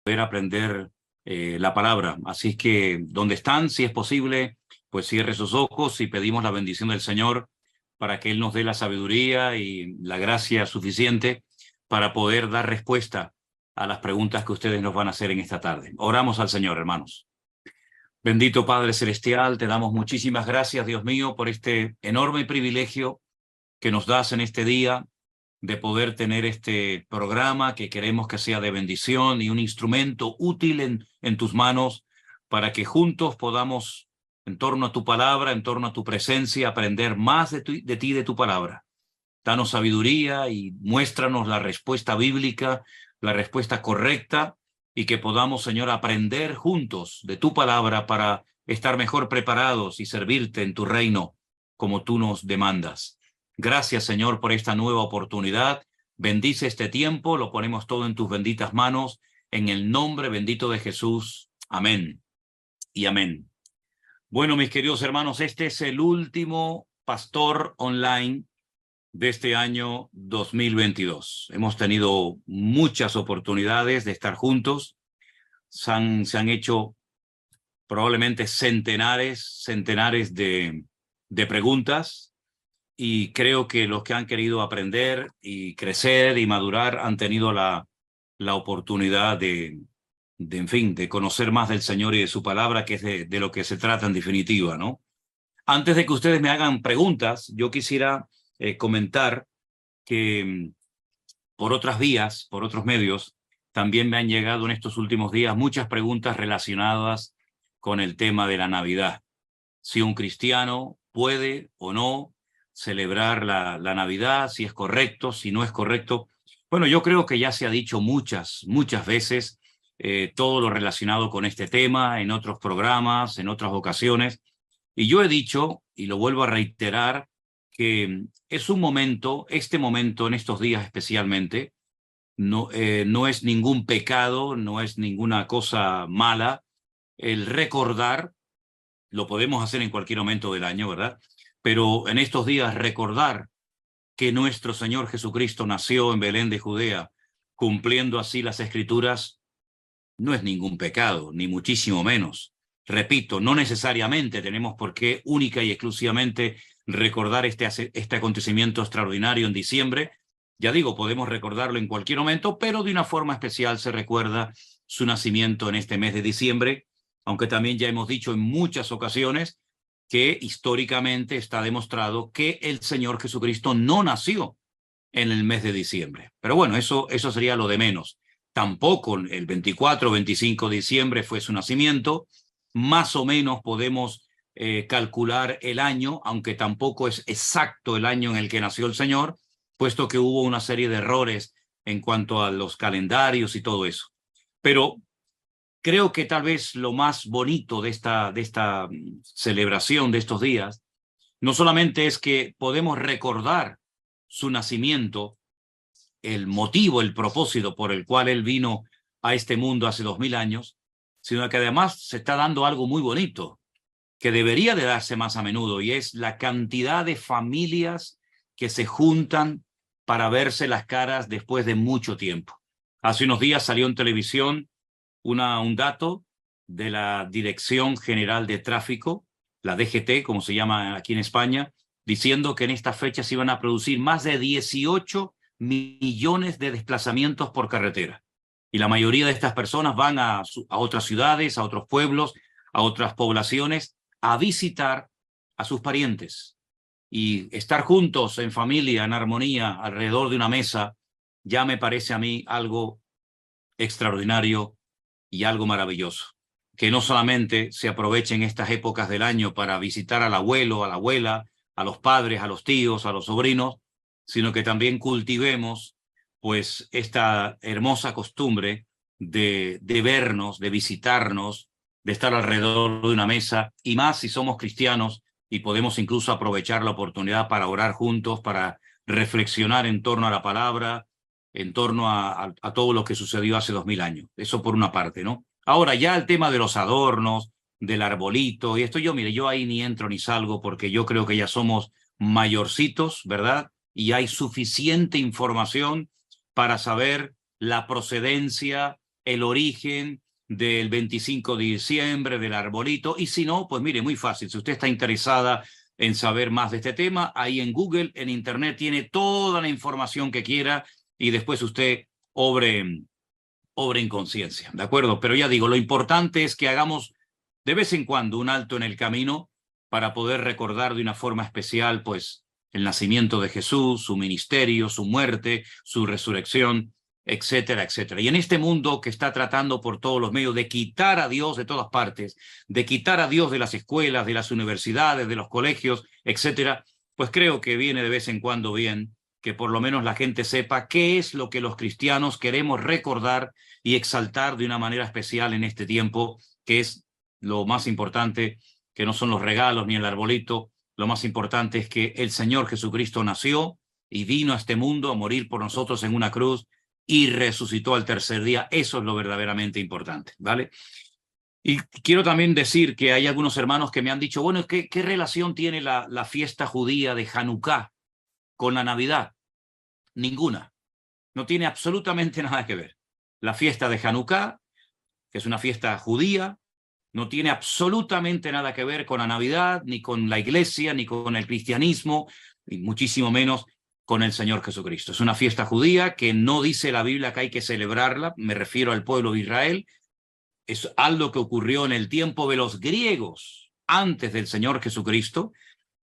poder aprender la palabra. Así es que donde están, si es posible, pues cierre sus ojos y pedimos la bendición del Señor para que Él nos dé la sabiduría y la gracia suficiente para poder dar respuesta a las preguntas que ustedes nos van a hacer en esta tarde. Oramos al Señor, hermanos. Bendito Padre Celestial, te damos muchísimas gracias, Dios mío, por este enorme privilegio que nos das en este día de poder tener este programa que queremos que sea de bendición y un instrumento útil en tus manos para que juntos podamos, en torno a tu palabra, en torno a tu presencia, aprender más de ti, de tu palabra. Danos sabiduría y muéstranos la respuesta bíblica, la respuesta correcta, y que podamos, Señor, aprender juntos de tu palabra para estar mejor preparados y servirte en tu reino como tú nos demandas. Gracias, Señor, por esta nueva oportunidad. Bendice este tiempo, lo ponemos todo en tus benditas manos, en el nombre bendito de Jesús. Amén y amén. Bueno, mis queridos hermanos, este es el último Pastor Online de este año 2022. Hemos tenido muchas oportunidades de estar juntos. Se han hecho probablemente centenares de preguntas, y creo que los que han querido aprender y crecer y madurar han tenido la oportunidad en fin, de conocer más del Señor y de su palabra, que es de lo que se trata en definitiva, ¿no? Antes de que ustedes me hagan preguntas, yo quisiera comentar que por otras vías, por otros medios, también me han llegado en estos últimos días muchas preguntas relacionadas con el tema de la Navidad. Si un cristiano puede o no celebrar la Navidad, si es correcto, si no es correcto. Bueno, yo creo que ya se ha dicho muchas veces todo lo relacionado con este tema en otros programas, en otras ocasiones. Y yo he dicho, y lo vuelvo a reiterar, que es un momento, este momento en estos días especialmente, no es ningún pecado, no es ninguna cosa mala el recordar. Lo podemos hacer en cualquier momento del año, ¿verdad? Pero en estos días recordar que nuestro Señor Jesucristo nació en Belén de Judea, cumpliendo así las Escrituras, no es ningún pecado, ni muchísimo menos. Repito, no necesariamente tenemos por qué única y exclusivamente recordar este acontecimiento extraordinario en diciembre. Ya digo, podemos recordarlo en cualquier momento, pero de una forma especial se recuerda su nacimiento en este mes de diciembre, aunque también ya hemos dicho en muchas ocasiones que históricamente está demostrado que el Señor Jesucristo no nació en el mes de diciembre. Pero bueno, eso sería lo de menos. Tampoco el 24 o 25 de diciembre fue su nacimiento. Más o menos podemos calcular el año, aunque tampoco es exacto el año en el que nació el Señor, puesto que hubo una serie de errores en cuanto a los calendarios y todo eso. Pero creo que tal vez lo más bonito de esta celebración de estos días no solamente es que podemos recordar su nacimiento, el motivo, el propósito por el cual él vino a este mundo hace 2000 años, sino que además se está dando algo muy bonito, que debería de darse más a menudo, y es la cantidad de familias que se juntan para verse las caras después de mucho tiempo. Hace unos días salió en televisión un dato de la Dirección General de Tráfico, la DGT, como se llama aquí en España, diciendo que en estas fechas iban a producir más de 18 millones de desplazamientos por carretera. Y la mayoría de estas personas van a otras ciudades, a otros pueblos, a otras poblaciones, a visitar a sus parientes. Y estar juntos en familia, en armonía, alrededor de una mesa, ya me parece a mí algo extraordinario y algo maravilloso. Que no solamente se aprovechen estas épocas del año para visitar al abuelo, a la abuela, a los padres, a los tíos, a los sobrinos, sino que también cultivemos pues esta hermosa costumbre de vernos, de visitarnos, de estar alrededor de una mesa, y más si somos cristianos y podemos incluso aprovechar la oportunidad para orar juntos, para reflexionar en torno a la palabra, en torno a todo lo que sucedió hace 2000 años. Eso por una parte, ¿no? Ahora, ya el tema de los adornos, del arbolito, y esto mire, yo ahí ni entro ni salgo, porque yo creo que ya somos mayorcitos, ¿verdad? Y hay suficiente información para saber la procedencia el origen del 25 de diciembre, del arbolito, y si no, pues mire, muy fácil, si usted está interesada en saber más de este tema, ahí en Google, en Internet, tiene toda la información que quiera y después usted obre en conciencia, ¿de acuerdo? Pero ya digo, lo importante es que hagamos de vez en cuando un alto en el camino para poder recordar de una forma especial, pues, el nacimiento de Jesús, su ministerio, su muerte, su resurrección, etcétera, etcétera. Y en este mundo que está tratando por todos los medios de quitar a Dios de todas partes, de quitar a Dios de las escuelas, de las universidades, de los colegios, etcétera, pues creo que viene de vez en cuando bien que por lo menos la gente sepa qué es lo que los cristianos queremos recordar y exaltar de una manera especial en este tiempo, que es lo más importante, que no son los regalos ni el arbolito. Lo más importante es que el Señor Jesucristo nació y vino a este mundo a morir por nosotros en una cruz y resucitó al tercer día. Eso es lo verdaderamente importante, ¿vale? Y quiero también decir que hay algunos hermanos que me han dicho, bueno, ¿qué relación tiene la fiesta judía de Hanukkah con la Navidad? Ninguna. No tiene absolutamente nada que ver. La fiesta de Hanukkah, que es una fiesta judía, no tiene absolutamente nada que ver con la Navidad, ni con la iglesia, ni con el cristianismo, y muchísimo menos con el Señor Jesucristo. Es una fiesta judía que no dice la Biblia que hay que celebrarla, me refiero al pueblo de Israel. Es algo que ocurrió en el tiempo de los griegos, antes del Señor Jesucristo,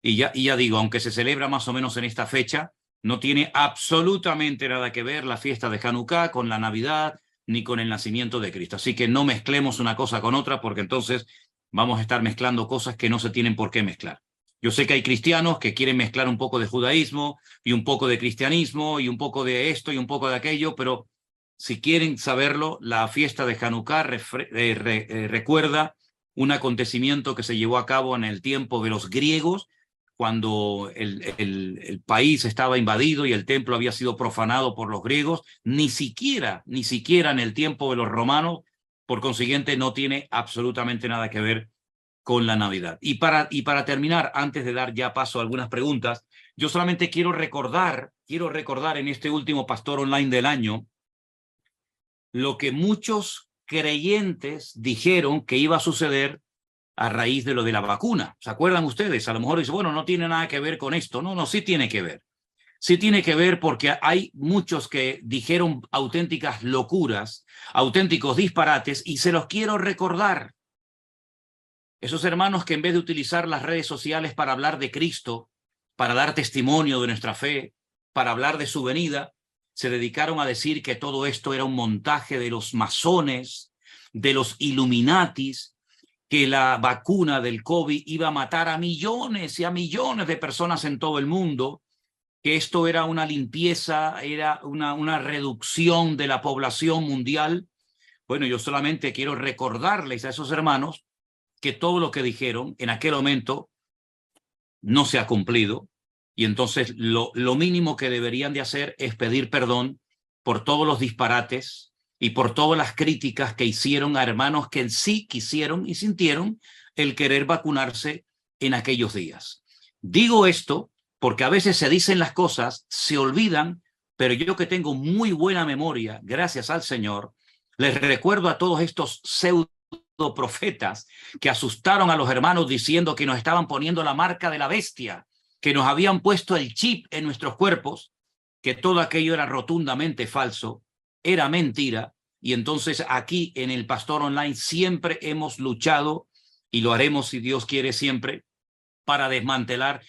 y ya digo, aunque se celebra más o menos en esta fecha, no tiene absolutamente nada que ver la fiesta de Hanukkah con la Navidad ni con el nacimiento de Cristo. Así que no mezclemos una cosa con otra, porque entonces vamos a estar mezclando cosas que no se tienen por qué mezclar. Yo sé que hay cristianos que quieren mezclar un poco de judaísmo y un poco de cristianismo y un poco de esto y un poco de aquello, pero si quieren saberlo, la fiesta de Hanukkah recuerda un acontecimiento que se llevó a cabo en el tiempo de los griegos, cuando el país estaba invadido y el templo había sido profanado por los griegos, ni siquiera en el tiempo de los romanos. Por consiguiente, no tiene absolutamente nada que ver con la Navidad. Y para terminar, antes de dar ya paso a algunas preguntas, yo solamente quiero recordar en este último Pastor Online del año lo que muchos creyentes dijeron que iba a suceder a raíz de lo de la vacuna. ¿Se acuerdan ustedes? A lo mejor dicen, bueno, no tiene nada que ver con esto. No, sí tiene que ver. Sí tiene que ver, porque hay muchos que dijeron auténticas locuras, auténticos disparates, y se los quiero recordar. Esos hermanos que en vez de utilizar las redes sociales para hablar de Cristo, para dar testimonio de nuestra fe, para hablar de su venida, se dedicaron a decir que todo esto era un montaje de los masones, de los Illuminatis, que la vacuna del COVID iba a matar a millones y a millones de personas en todo el mundo, que esto era una limpieza, era una reducción de la población mundial. Bueno, yo solamente quiero recordarles a esos hermanos que todo lo que dijeron en aquel momento no se ha cumplido, y entonces lo mínimo que deberían de hacer es pedir perdón por todos los disparates y por todas las críticas que hicieron a hermanos que sí quisieron y sintieron el querer vacunarse en aquellos días. Digo esto porque a veces se dicen las cosas, se olvidan, pero yo, que tengo muy buena memoria, gracias al Señor, les recuerdo a todos estos pseudoprofetas que asustaron a los hermanos diciendo que nos estaban poniendo la marca de la bestia, que nos habían puesto el chip en nuestros cuerpos, que todo aquello era rotundamente falso, era mentira. Y entonces aquí en el Pastor Online siempre hemos luchado, y lo haremos si Dios quiere siempre, para desmantelar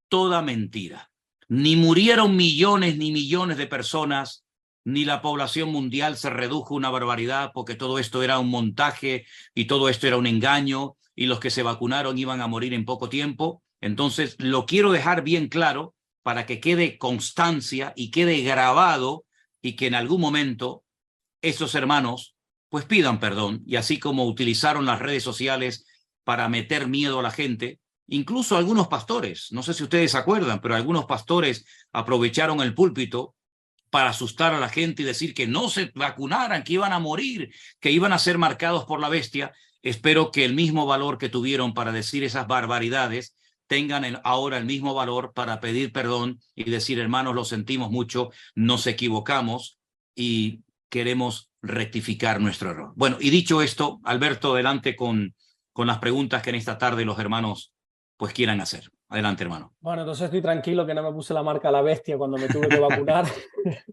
toda mentira. Ni murieron millones ni millones de personas, ni la población mundial se redujo una barbaridad, porque todo esto era un montaje y todo esto era un engaño, y los que se vacunaron iban a morir en poco tiempo. Entonces lo quiero dejar bien claro para que quede constancia y quede grabado, y que en algún momento esos hermanos pues pidan perdón. Y así como utilizaron las redes sociales para meter miedo a la gente, incluso algunos pastores, no sé si ustedes se acuerdan, pero algunos pastores aprovecharon el púlpito para asustar a la gente y decir que no se vacunaran, que iban a morir, que iban a ser marcados por la bestia. Espero que el mismo valor que tuvieron para decir esas barbaridades tengan ahora el mismo valor para pedir perdón y decir, hermanos, lo sentimos mucho, nos equivocamos y queremos rectificar nuestro error. Bueno, y dicho esto, Alberto, adelante con las preguntas que en esta tarde los hermanos pues quieran hacer. Adelante, hermano. Bueno, entonces estoy tranquilo que no me puse la marca a la bestia cuando me tuve que vacunar.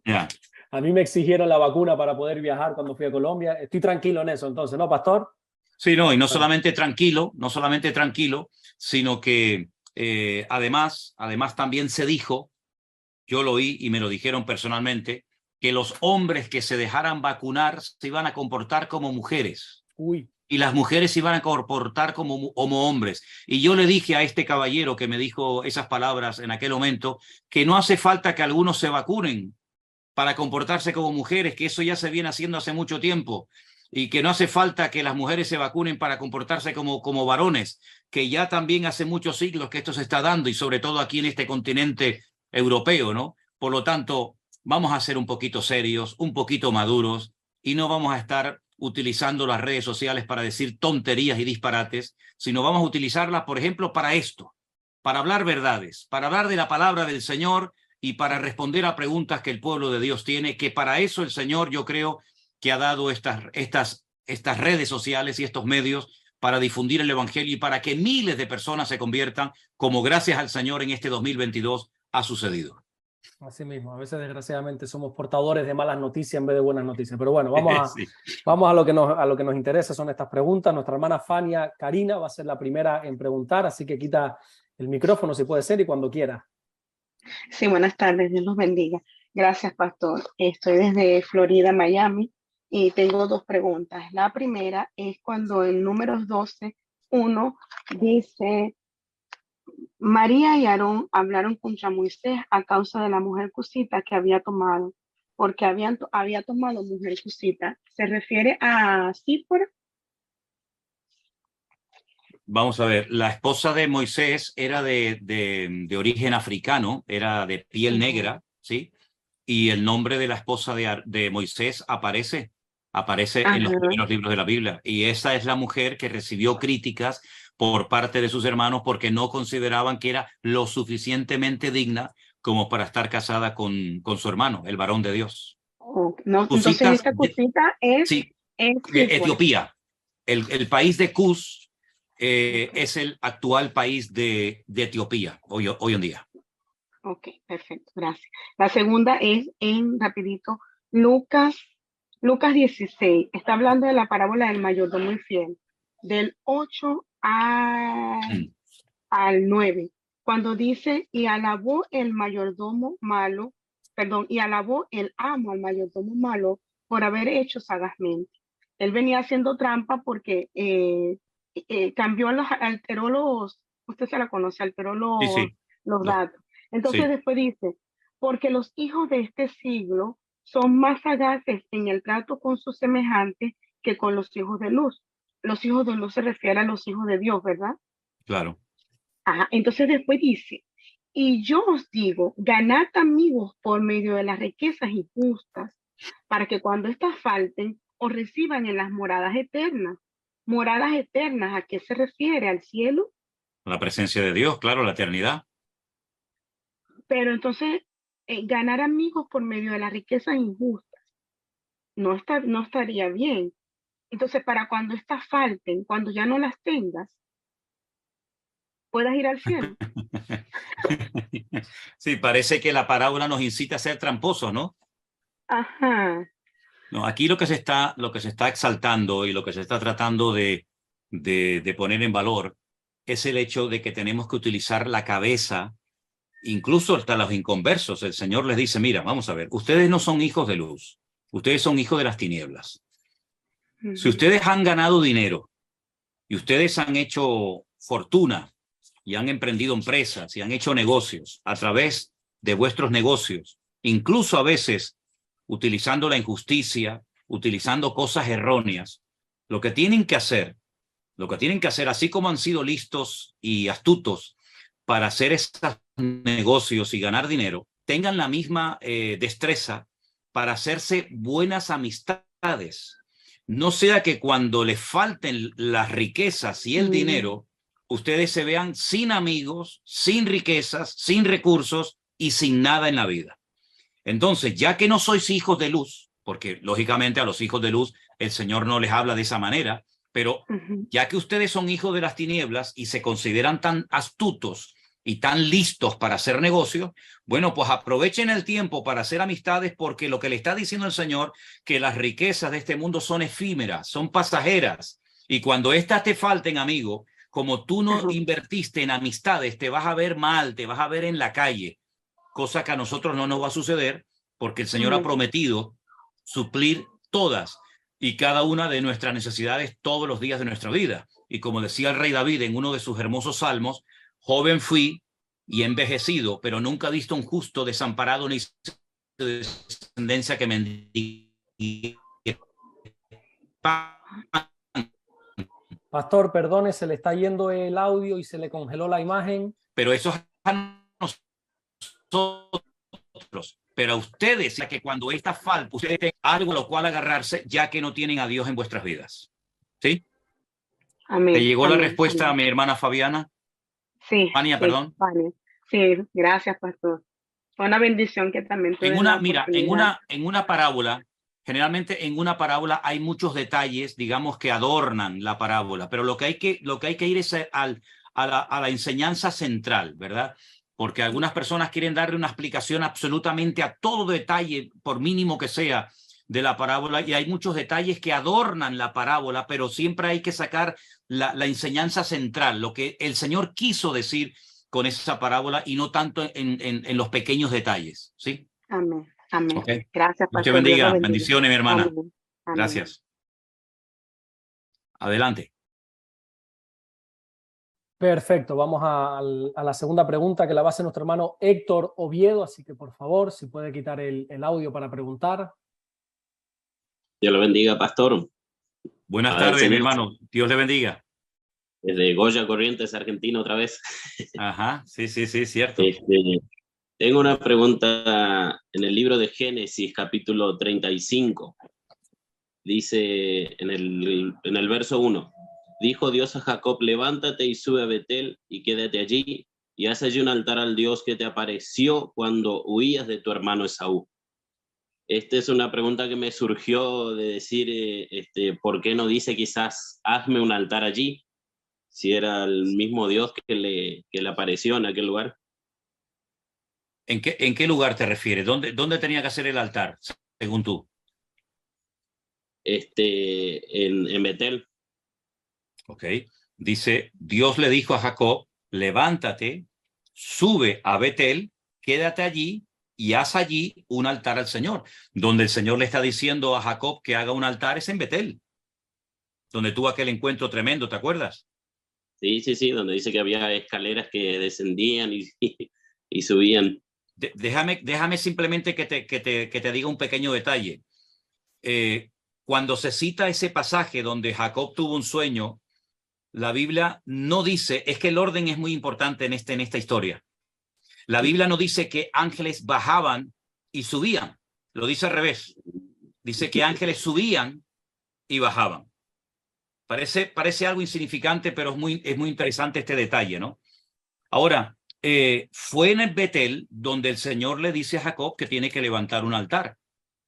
Ya. A mí me exigieron la vacuna para poder viajar cuando fui a Colombia. Estoy tranquilo en eso, entonces, ¿no, pastor? Sí, no, y no Bueno, solamente tranquilo, no solamente tranquilo, sino que además también se dijo, yo lo oí y me lo dijeron personalmente, que los hombres que se dejaran vacunar se iban a comportar como mujeres uy, y las mujeres se iban a comportar como hombres. Y yo le dije a este caballero que me dijo esas palabras en aquel momento que no hace falta que algunos se vacunen para comportarse como mujeres, que eso ya se viene haciendo hace mucho tiempo, y que no hace falta que las mujeres se vacunen para comportarse como varones, que ya también hace muchos siglos que esto se está dando, y sobre todo aquí en este continente europeo, ¿no? Por lo tanto, vamos a ser un poquito serios, un poquito maduros, y no vamos a estar utilizando las redes sociales para decir tonterías y disparates, sino vamos a utilizarlas, por ejemplo, para esto, para hablar verdades, para hablar de la palabra del Señor y para responder a preguntas que el pueblo de Dios tiene, que para eso el Señor, yo creo, que ha dado estas redes sociales y estos medios para difundir el Evangelio y para que miles de personas se conviertan, como gracias al Señor en este 2022 ha sucedido. así mismo. A veces, desgraciadamente, somos portadores de malas noticias en vez de buenas noticias. Pero bueno, vamos a, Sí. vamos a lo que nos interesa, son estas preguntas. Nuestra hermana Fania Karina va a ser la primera en preguntar, así que quita el micrófono si puede ser y cuando quiera. Sí, buenas tardes, Dios los bendiga. Gracias, pastor. Estoy desde Florida, Miami, y tengo dos preguntas. La primera es cuando en Números 12:1 dice, María y Aarón hablaron contra Moisés a causa de la mujer cusita que había tomado, porque había tomado mujer cusita. ¿Se refiere a Sípora? Vamos a ver, la esposa de Moisés era de origen africano, era de piel negra, ¿sí? Y el nombre de la esposa de Moisés aparece en los Ajá. primeros libros de la Biblia. Y esa es la mujer que recibió críticas por parte de sus hermanos porque no consideraban que era lo suficientemente digna como para estar casada con su hermano, el varón de Dios. No, entonces Cusitas, esta cusita es sí, Sípora. Etiopía. El país de Cus es el actual país de Etiopía hoy en día. Ok, perfecto, gracias. La segunda es rapidito, Lucas 16. Está hablando de la parábola del mayordomo infiel, del 8 al 9, cuando dice, y alabó el mayordomo malo, perdón, y alabó el amo al mayordomo malo por haber hecho sagazmente. Él venía haciendo trampa porque alteró usted se la conoce, alteró Sí, sí, los los, datos. Entonces sí. después dice, porque los hijos de este siglo son más sagaces en el trato con sus semejantes que con los hijos de luz. Los hijos de luz se refiere a los hijos de Dios, ¿verdad? Claro. Ajá, entonces después dice, y yo os digo, ganad amigos por medio de las riquezas injustas, para que cuando éstas falten, os reciban en las moradas eternas. Moradas eternas, ¿a qué se refiere? ¿Al cielo? La presencia de Dios, claro, la eternidad. Pero entonces, ganar amigos por medio de las riquezas injustas no estaría bien. Entonces, para cuando éstas falten, cuando ya no las tengas, puedas ir al cielo. Sí, parece que la parábola nos incita a ser tramposos, ¿no? Ajá. No, aquí lo que se está exaltando y lo que se está tratando de poner en valor es el hecho de que tenemos que utilizar la cabeza, incluso hasta los inconversos. El Señor les dice, mira, vamos a ver, ustedes no son hijos de luz, ustedes son hijos de las tinieblas. Si Uh-huh. ustedes han ganado dinero y ustedes han hecho fortuna y han emprendido empresas y han hecho negocios a través de vuestros negocios, incluso a veces utilizando la injusticia, utilizando cosas erróneas, lo que tienen que hacer, así como han sido listos y astutos para hacer estos negocios y ganar dinero, tengan la misma destreza para hacerse buenas amistades. No sea que cuando les falten las riquezas y el dinero, ustedes se vean sin amigos, sin riquezas, sin recursos y sin nada en la vida. Entonces, ya que no sois hijos de luz, porque lógicamente a los hijos de luz el Señor no les habla de esa manera, pero ya que ustedes son hijos de las tinieblas y se consideran tan astutos y tan listos para hacer negocios, bueno, pues aprovechen el tiempo para hacer amistades, porque lo que le está diciendo el Señor, que las riquezas de este mundo son efímeras, son pasajeras, y cuando éstas te falten, amigo, como tú no invertiste en amistades, te vas a ver mal, te vas a ver en la calle, cosa que a nosotros no nos va a suceder, porque el Señor ha prometido suplir todas y cada una de nuestras necesidades todos los días de nuestra vida. Y como decía el rey David en uno de sus hermosos salmos, joven fui y envejecido, pero nunca he visto un justo desamparado ni descendencia que mendigue. Pastor, perdone, se le está yendo el audio y se le congeló la imagen. Pero eso es a nosotros. Pero a ustedes, ya que cuando esta falta, ustedes tienen algo a lo cual agarrarse, ya que no tienen a Dios en vuestras vidas. ¿Sí? Amén. ¿Te llegó Amén, la respuesta amén. a mi hermana Fabiana? Sí. Fania, Sí, perdón. Fania. Sí, gracias, pastor. Fue una bendición que también tuve la oportunidad. En una parábola, generalmente en una parábola hay muchos detalles, digamos, que adornan la parábola, pero lo que hay que ir es a la enseñanza central, ¿verdad? Porque algunas personas quieren darle una explicación absolutamente a todo detalle, por mínimo que sea, de la parábola, y hay muchos detalles que adornan la parábola, pero siempre hay que sacar la enseñanza central, lo que el Señor quiso decir con esa parábola, y no tanto en los pequeños detalles, ¿sí? Amén. Amén. Okay. Gracias, Dios te pastor. Dios lo bendiga. bendiga. Bendiciones, mi hermana. Amén. Amén. Gracias. Adelante. Perfecto, vamos a la segunda pregunta, que la va a hacer nuestro hermano Héctor Oviedo, así que por favor, si puede quitar el audio para preguntar. Dios lo bendiga, pastor. Buenas tardes, mi hermano. Dios le bendiga. Desde Goya Corrientes, Argentina, otra vez. Ajá, sí, cierto. Tengo una pregunta en el libro de Génesis, capítulo 35. Dice en el verso 1, dijo Dios a Jacob, levántate y sube a Betel y quédate allí y haz allí un altar al Dios que te apareció cuando huías de tu hermano Esaú. Esta es una pregunta que me surgió de decir, ¿por qué no dice quizás hazme un altar allí? Si era el mismo Dios que le apareció en aquel lugar. ¿En qué lugar te refieres? ¿Dónde tenía que hacer el altar, según tú? En Betel. Ok. Dice, Dios le dijo a Jacob, levántate, sube a Betel, quédate allí y haz allí un altar al Señor. Donde el Señor le está diciendo a Jacob que haga un altar es en Betel, donde tuvo aquel encuentro tremendo, ¿te acuerdas? Sí, donde dice que había escaleras que descendían y subían. Déjame simplemente que te diga un pequeño detalle. Cuando se cita ese pasaje donde Jacob tuvo un sueño, la Biblia no dice, es que el orden es muy importante en esta historia. La Biblia no dice que ángeles bajaban y subían, lo dice al revés. Dice que ángeles subían y bajaban. Parece algo insignificante, pero es muy interesante este detalle, ¿no? Ahora, fue en el Betel donde el Señor le dice a Jacob que tiene que levantar un altar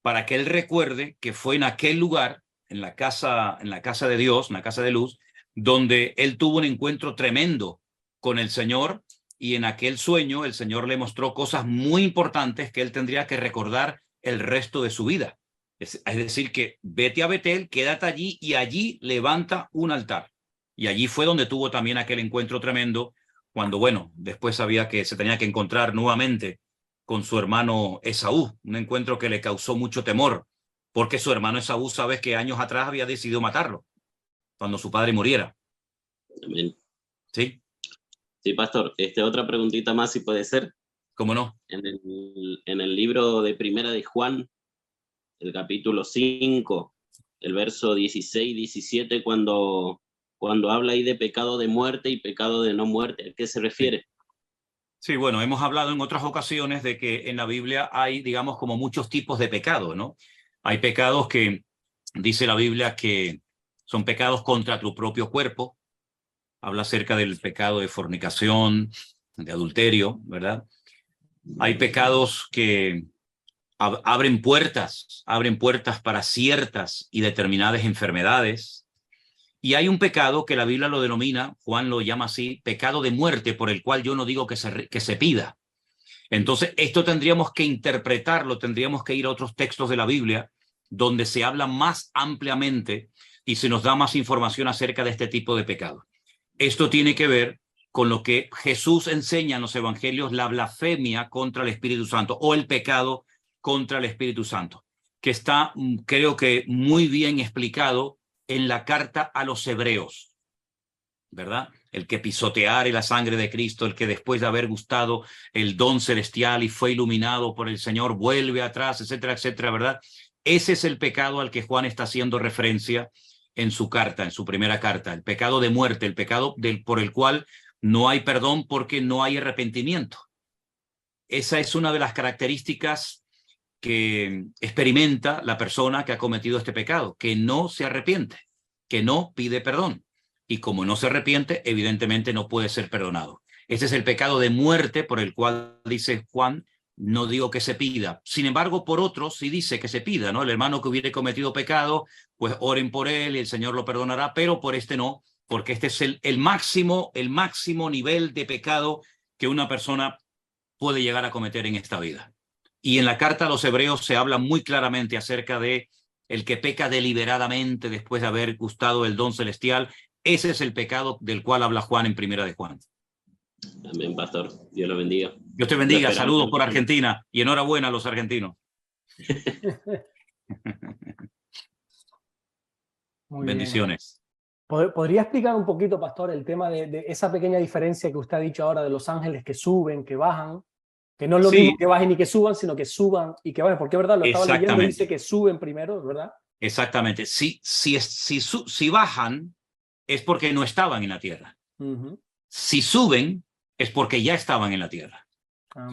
para que él recuerde que fue en aquel lugar, en la casa de Dios, en la casa de luz, donde él tuvo un encuentro tremendo con el Señor, y en aquel sueño el Señor le mostró cosas muy importantes que él tendría que recordar el resto de su vida. Es decir, que vete a Betel, quédate allí y allí levanta un altar. Y allí fue donde tuvo también aquel encuentro tremendo, cuando, bueno, después sabía que se tenía que encontrar nuevamente con su hermano Esaú, un encuentro que le causó mucho temor, porque su hermano Esaú, sabes que años atrás había decidido matarlo, cuando su padre muriera. Amén. ¿Sí? Sí, pastor. Otra preguntita más, si puede ser. ¿Cómo no? En el libro de Primera de Juan, el capítulo 5, el verso 16-17, cuando habla ahí de pecado de muerte y pecado de no muerte, ¿a qué se refiere? Sí, bueno, hemos hablado en otras ocasiones de que en la Biblia hay, digamos, como muchos tipos de pecado, ¿no? Hay pecados que dice la Biblia que son pecados contra tu propio cuerpo. Habla acerca del pecado de fornicación, de adulterio, ¿verdad? Hay pecados que abren puertas para ciertas y determinadas enfermedades. Y hay un pecado que la Biblia lo denomina, Juan lo llama así, pecado de muerte, por el cual yo no digo que se pida. Entonces, esto tendríamos que interpretarlo, tendríamos que ir a otros textos de la Biblia donde se habla más ampliamente y se nos da más información acerca de este tipo de pecado. Esto tiene que ver con lo que Jesús enseña en los evangelios, la blasfemia contra el Espíritu Santo o el pecado contra el Espíritu Santo, que está, creo que, muy bien explicado en la carta a los hebreos, ¿verdad? El que pisoteare la sangre de Cristo, el que después de haber gustado el don celestial y fue iluminado por el Señor, vuelve atrás, etcétera, etcétera, ¿verdad? Ese es el pecado al que Juan está haciendo referencia en su carta, en su primera carta, el pecado de muerte, el pecado por el cual no hay perdón porque no hay arrepentimiento. Esa es una de las características que experimenta la persona que ha cometido este pecado, que no se arrepiente, que no pide perdón. Y como no se arrepiente, evidentemente no puede ser perdonado. Ese es el pecado de muerte por el cual dice Juan, no digo que se pida. Sin embargo, por otros sí dice que se pida, ¿no? El hermano que hubiere cometido pecado, pues oren por él y el Señor lo perdonará, pero por este no, porque este es el máximo nivel de pecado que una persona puede llegar a cometer en esta vida. Y en la carta a los hebreos se habla muy claramente acerca de el que peca deliberadamente después de haber gustado el don celestial. Ese es el pecado del cual habla Juan en Primera de Juan. Amén, pastor. Dios lo bendiga. Dios te bendiga. Saludos por Argentina y enhorabuena a los argentinos. Bendiciones. ¿Podría explicar un poquito, pastor, el tema de esa pequeña diferencia que usted ha dicho ahora de los ángeles que suben, que bajan? Que no es lo mismo que bajen y que suban, sino que suban y que bajen. Porque es verdad, lo estaba leyendo y dice que suben primero, ¿verdad? Exactamente. Si bajan, es porque no estaban en la tierra. Si suben, es porque ya estaban en la tierra.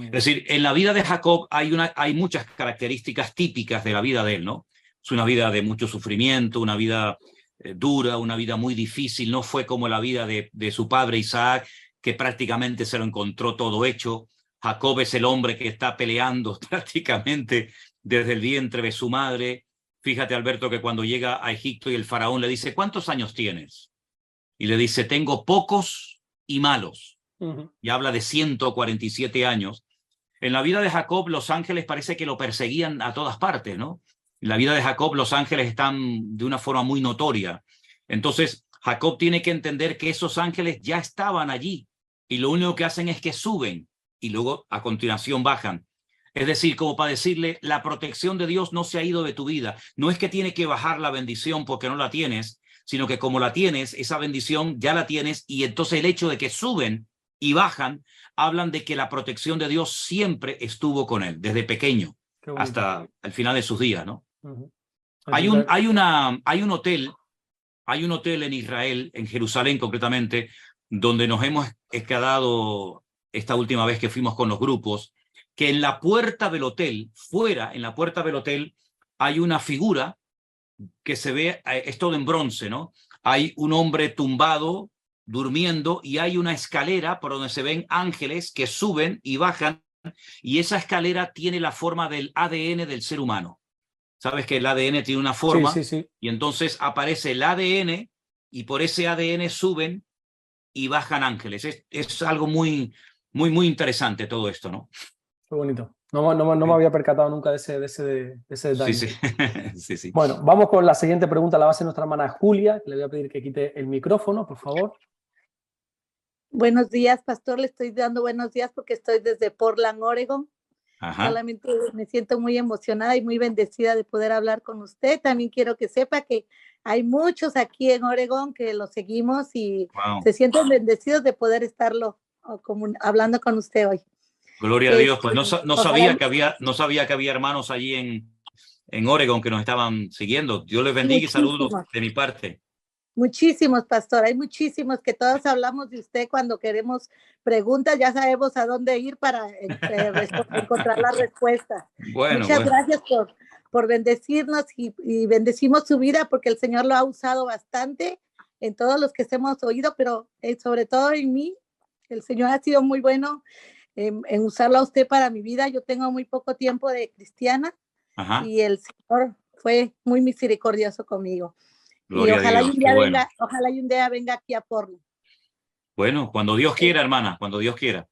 Es decir, en la vida de Jacob hay muchas características típicas de la vida de él, ¿no? Es una vida de mucho sufrimiento, una vida dura, una vida muy difícil. No fue como la vida de su padre Isaac, que prácticamente se lo encontró todo hecho. Jacob es el hombre que está peleando prácticamente desde el vientre de su madre. Fíjate, Alberto, que cuando llega a Egipto y el faraón le dice, ¿cuántos años tienes? Y le dice, tengo pocos y malos. Y habla de 147 años. En la vida de Jacob, los ángeles parece que lo perseguían a todas partes, ¿no? En la vida de Jacob, los ángeles están de una forma muy notoria. Entonces, Jacob tiene que entender que esos ángeles ya estaban allí y lo único que hacen es que suben y luego a continuación bajan. Es decir, como para decirle, la protección de Dios no se ha ido de tu vida. No es que tiene que bajar la bendición porque no la tienes, sino que como la tienes, esa bendición ya la tienes, y entonces el hecho de que suben y bajan, hablan de que la protección de Dios siempre estuvo con él, desde pequeño hasta el final de sus días, ¿no? Hay un hotel en Israel, en Jerusalén concretamente, donde nos hemos quedado esta última vez que fuimos con los grupos, que en la puerta del hotel, en la puerta del hotel, hay una figura que se ve, es todo en bronce, ¿no? Hay un hombre tumbado, durmiendo, y hay una escalera por donde se ven ángeles que suben y bajan, y esa escalera tiene la forma del ADN del ser humano. Sabes que el ADN tiene una forma, sí. Y entonces aparece el ADN y por ese ADN suben y bajan ángeles. Es algo muy interesante todo esto, ¿no? Qué bonito. No me había percatado nunca de ese detalle. Sí. Sí. Bueno, vamos con la siguiente pregunta. La va a hacer nuestra hermana Julia, que le voy a pedir que quite el micrófono, por favor. Buenos días, pastor. Le estoy dando buenos días porque estoy desde Portland, Oregon. Ajá. Solamente me siento muy emocionada y muy bendecida de poder hablar con usted. También quiero que sepa que hay muchos aquí en Oregon que lo seguimos y se sienten bendecidos de poder estarlo hablando con usted hoy. Gloria a Dios. Pues no sabía que había hermanos allí en Oregon que nos estaban siguiendo. Dios les bendiga y saludos de mi parte. Muchísimos, pastor. Hay muchísimos que todos hablamos de usted cuando queremos preguntas. Ya sabemos a dónde ir para encontrar la respuesta. Muchas gracias por bendecirnos y bendecimos su vida porque el Señor lo ha usado bastante en todos los que hemos oído, pero sobre todo en mí. El Señor ha sido muy bueno. en usarlo a usted para mi vida. Yo tengo muy poco tiempo de cristiana. Ajá. Y el Señor fue muy misericordioso conmigo. Gloria y ojalá a Dios, un día venga, ojalá un día venga aquí a Portland. Bueno, cuando Dios quiera, hermana, cuando Dios quiera.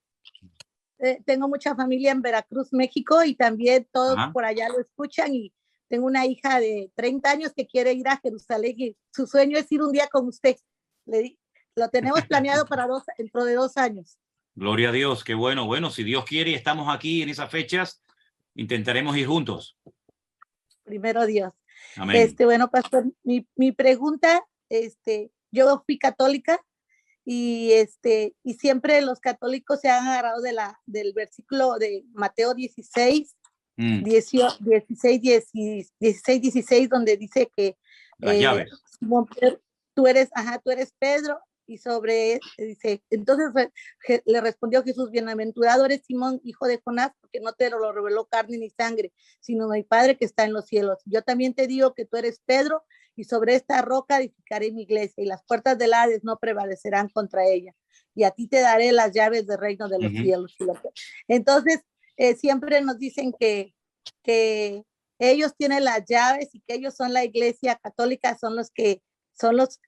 Tengo mucha familia en Veracruz, México, y también todos por allá lo escuchan, y tengo una hija de 30 años que quiere ir a Jerusalén y su sueño es ir un día con usted. Lo tenemos planeado para dentro de 2 años. Gloria a Dios, qué bueno. Bueno, si Dios quiere y estamos aquí en esas fechas, intentaremos ir juntos. Primero Dios. Amén. Bueno, pastor, mi pregunta, yo fui católica y siempre los católicos se han agarrado del versículo de Mateo 16, 16, donde dice que las llaves. Tú eres Pedro, y dice, entonces le respondió Jesús: bienaventurado eres Simón, hijo de Jonás, porque no te lo reveló carne ni sangre, sino mi Padre que está en los cielos. Yo también te digo que tú eres Pedro, y sobre esta roca edificaré mi iglesia, y las puertas del Hades no prevalecerán contra ella, y a ti te daré las llaves del reino de los cielos. Entonces, siempre nos dicen que ellos tienen las llaves y que ellos son la iglesia católica, son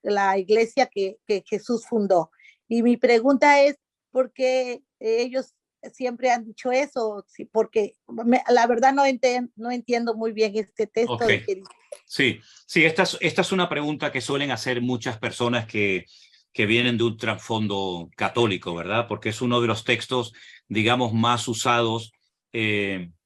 la iglesia que Jesús fundó. Y mi pregunta es, ¿por qué ellos siempre han dicho eso? Porque la verdad no entiendo muy bien este texto. Okay. De que dice. Sí, esta es una pregunta que suelen hacer muchas personas que vienen de un trasfondo católico, ¿verdad? Porque es uno de los textos, digamos, más usados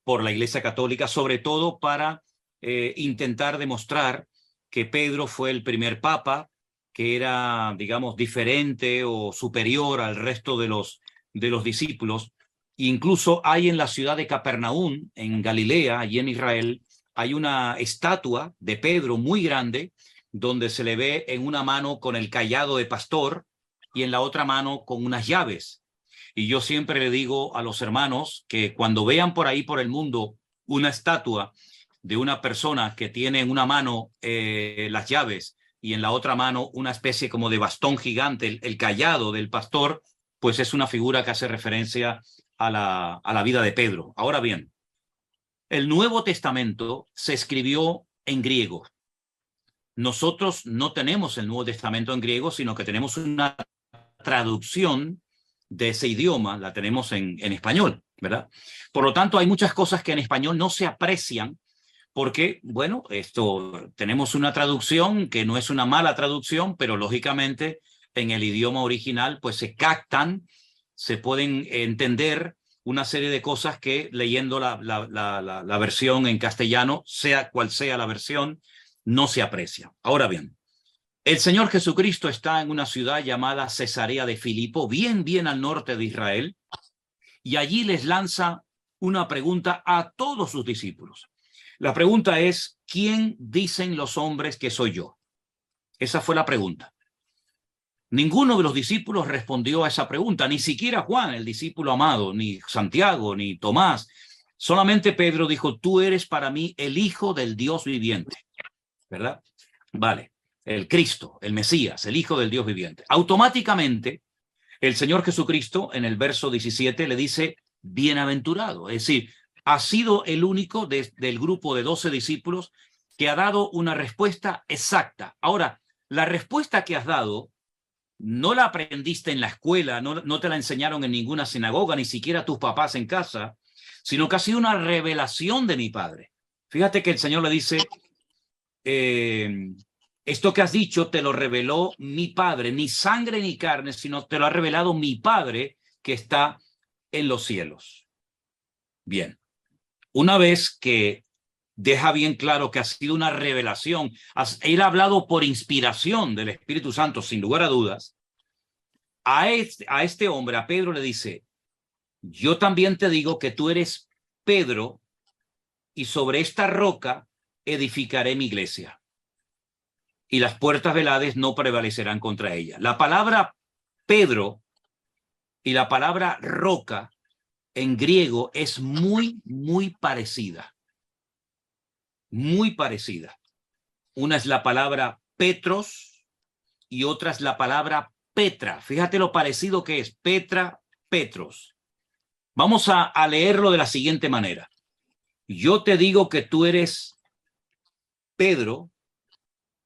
por la Iglesia Católica, sobre todo para intentar demostrar que Pedro fue el primer papa, que era, digamos, diferente o superior al resto de los discípulos. Incluso hay en la ciudad de Capernaum, en Galilea, allí en Israel, hay una estatua de Pedro muy grande, donde se le ve en una mano con el cayado de pastor y en la otra mano con unas llaves. Y yo siempre le digo a los hermanos que cuando vean por ahí por el mundo una estatua de una persona que tiene en una mano las llaves y en la otra mano una especie como de bastón gigante, el cayado del pastor, pues es una figura que hace referencia a la vida de Pedro. Ahora bien, el Nuevo Testamento se escribió en griego. Nosotros no tenemos el Nuevo Testamento en griego, sino que tenemos una traducción de ese idioma, la tenemos en español, ¿verdad? Por lo tanto, hay muchas cosas que en español no se aprecian porque, bueno, tenemos una traducción que no es una mala traducción, pero lógicamente en el idioma original pues se captan, se pueden entender una serie de cosas que leyendo la versión en castellano, sea cual sea la versión, no se aprecia. Ahora bien, el Señor Jesucristo está en una ciudad llamada Cesarea de Filipo, bien al norte de Israel, y allí les lanza una pregunta a todos sus discípulos. La pregunta es, ¿quién dicen los hombres que soy yo? Esa fue la pregunta. Ninguno de los discípulos respondió a esa pregunta, ni siquiera Juan, el discípulo amado, ni Santiago, ni Tomás. Solamente Pedro dijo, tú eres para mí el Hijo del Dios viviente, ¿verdad? Vale, el Cristo, el Mesías, el Hijo del Dios viviente. Automáticamente, el Señor Jesucristo, en el verso 17, le dice, bienaventurado, es decir, ha sido el único del grupo de 12 discípulos que ha dado una respuesta exacta. Ahora, la respuesta que has dado no la aprendiste en la escuela, no te la enseñaron en ninguna sinagoga, ni siquiera tus papás en casa, sino que ha sido una revelación de mi Padre. Fíjate que el Señor le dice, esto que has dicho te lo reveló mi Padre, ni sangre ni carne, sino te lo ha revelado mi Padre que está en los cielos. Bien. Una vez que deja bien claro que ha sido una revelación, él ha hablado por inspiración del Espíritu Santo, sin lugar a dudas, a este hombre, a Pedro, le dice, yo también te digo que tú eres Pedro y sobre esta roca edificaré mi iglesia y las puertas del Hades no prevalecerán contra ella. La palabra Pedro y la palabra roca en griego es muy parecida. Muy parecida. Una es la palabra Petros y otra es la palabra Petra. Fíjate lo parecido que es Petra, Petros. Vamos a leerlo de la siguiente manera. Yo te digo que tú eres Pedro,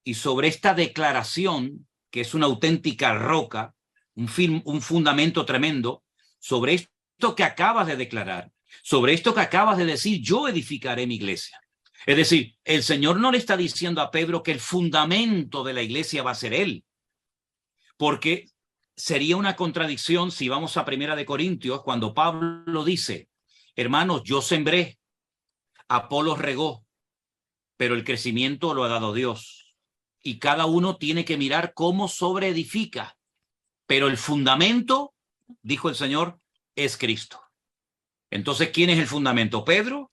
y sobre esta declaración, que es una auténtica roca, un fundamento tremendo, sobre esto que acabas de declarar, sobre esto que acabas de decir, yo edificaré mi iglesia. Es decir, el Señor no le está diciendo a Pedro que el fundamento de la iglesia va a ser él, porque sería una contradicción si vamos a 1 de Corintios, cuando Pablo dice, hermanos, yo sembré, Apolos regó, pero el crecimiento lo ha dado Dios. Y cada uno tiene que mirar cómo sobreedifica. Pero el fundamento, dijo el Señor, es Cristo. Entonces, ¿quién es el fundamento? ¿Pedro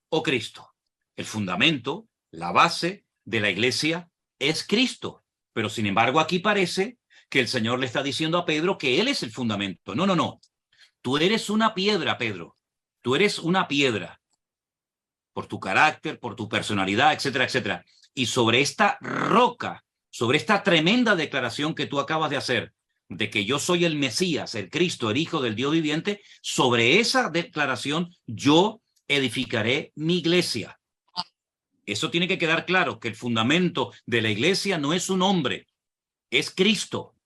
o Cristo? El fundamento, la base de la iglesia es Cristo. Pero sin embargo, aquí parece que el Señor le está diciendo a Pedro que él es el fundamento. No, no, no. Tú eres una piedra, Pedro. Tú eres una piedra. Por tu carácter, por tu personalidad, etcétera, etcétera. Y sobre esta roca, sobre esta tremenda declaración que tú acabas de hacer, de que yo soy el Mesías, el Cristo, el Hijo del Dios viviente, sobre esa declaración yo edificaré mi iglesia. Eso tiene que quedar claro, que el fundamento de la iglesia no es un hombre, es Cristo,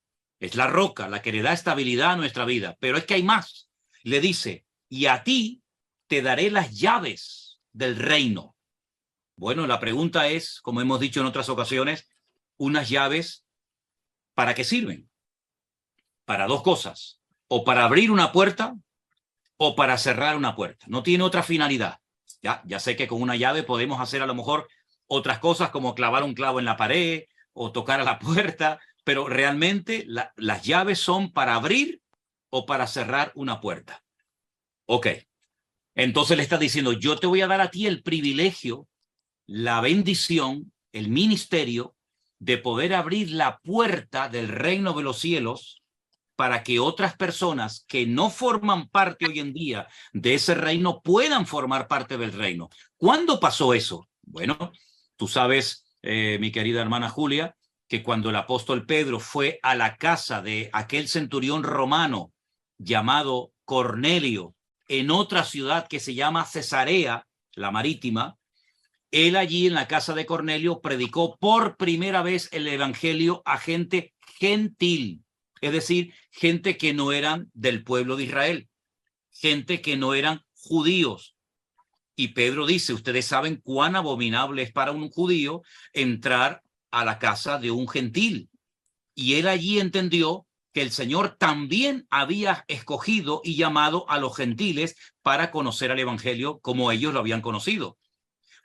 es la roca, la que le da estabilidad a nuestra vida. Pero es que hay más. Le dice, y a ti te daré las llaves del reino. Bueno, la pregunta es, como hemos dicho en otras ocasiones, unas llaves, ¿para qué sirven? Para dos cosas, o para abrir una puerta o para cerrar una puerta. No tiene otra finalidad. Ya sé que con una llave podemos hacer a lo mejor otras cosas como clavar un clavo en la pared o tocar a la puerta, pero realmente las llaves son para abrir o para cerrar una puerta. Ok, entonces le está diciendo, yo te voy a dar a ti el privilegio, la bendición, el ministerio de poder abrir la puerta del reino de los cielos para que otras personas que no forman parte hoy en día de ese reino puedan formar parte del reino. ¿Cuándo pasó eso? Bueno, tú sabes, mi querida hermana Julia, que cuando el apóstol Pedro fue a la casa de aquel centurión romano llamado Cornelio, en otra ciudad que se llama Cesarea, la marítima, él allí en la casa de Cornelio predicó por primera vez el evangelio a gente gentil, es decir, gente que no eran del pueblo de Israel, gente que no eran judíos. Y Pedro dice, ustedes saben cuán abominable es para un judío entrar a la casa de un gentil. Y él allí entendió que el Señor también había escogido y llamado a los gentiles para conocer al evangelio como ellos lo habían conocido.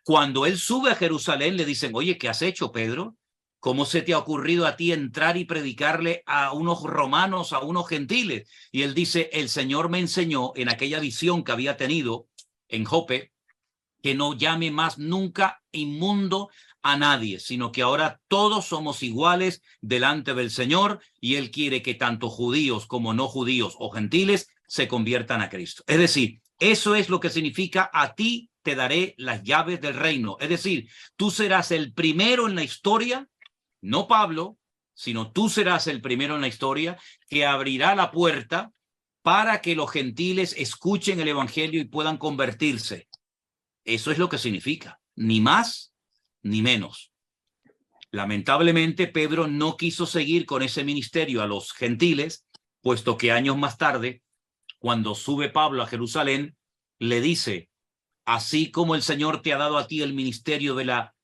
Cuando él sube a Jerusalén, le dicen, oye, ¿qué has hecho, Pedro? ¿Cómo se te ha ocurrido a ti entrar y predicarle a unos romanos, a unos gentiles? Y él dice, el Señor me enseñó en aquella visión que había tenido en Jope, que no llame más nunca inmundo a nadie, sino que ahora todos somos iguales delante del Señor y él quiere que tanto judíos como no judíos o gentiles se conviertan a Cristo. Es decir, eso es lo que significa a ti te daré las llaves del reino. Es decir, tú serás el primero en la historia, no Pablo, sino tú serás el primero en la historia que abrirá la puerta para que los gentiles escuchen el evangelio y puedan convertirse. Eso es lo que significa, ni más ni menos. Lamentablemente, Pedro no quiso seguir con ese ministerio a los gentiles, puesto que años más tarde, cuando sube Pablo a Jerusalén, le dice, así como el Señor te ha dado a ti el ministerio de la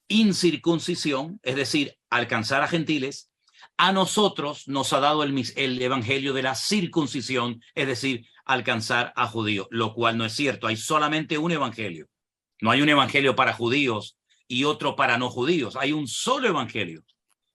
incircuncisión, es decir, alcanzar a gentiles, a nosotros nos ha dado el evangelio de la circuncisión, es decir, alcanzar a judíos, lo cual no es cierto. Hay solamente un evangelio. No hay un evangelio para judíos y otro para no judíos. Hay un solo evangelio.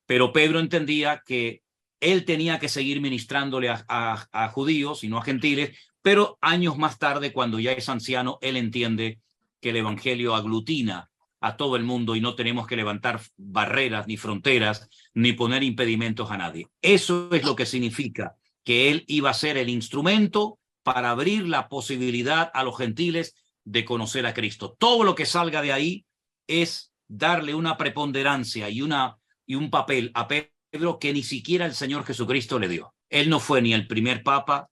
Pero Pedro entendía que él tenía que seguir ministrándole a judíos y no a gentiles, pero años más tarde, cuando ya es anciano, él entiende que el evangelio aglutina a todo el mundo y no tenemos que levantar barreras ni fronteras ni poner impedimentos a nadie. Eso es lo que significa que él iba a ser el instrumento para abrir la posibilidad a los gentiles de conocer a Cristo. Todo lo que salga de ahí es darle una preponderancia y un papel a Pedro que ni siquiera el Señor Jesucristo le dio. Él no fue ni el primer papa,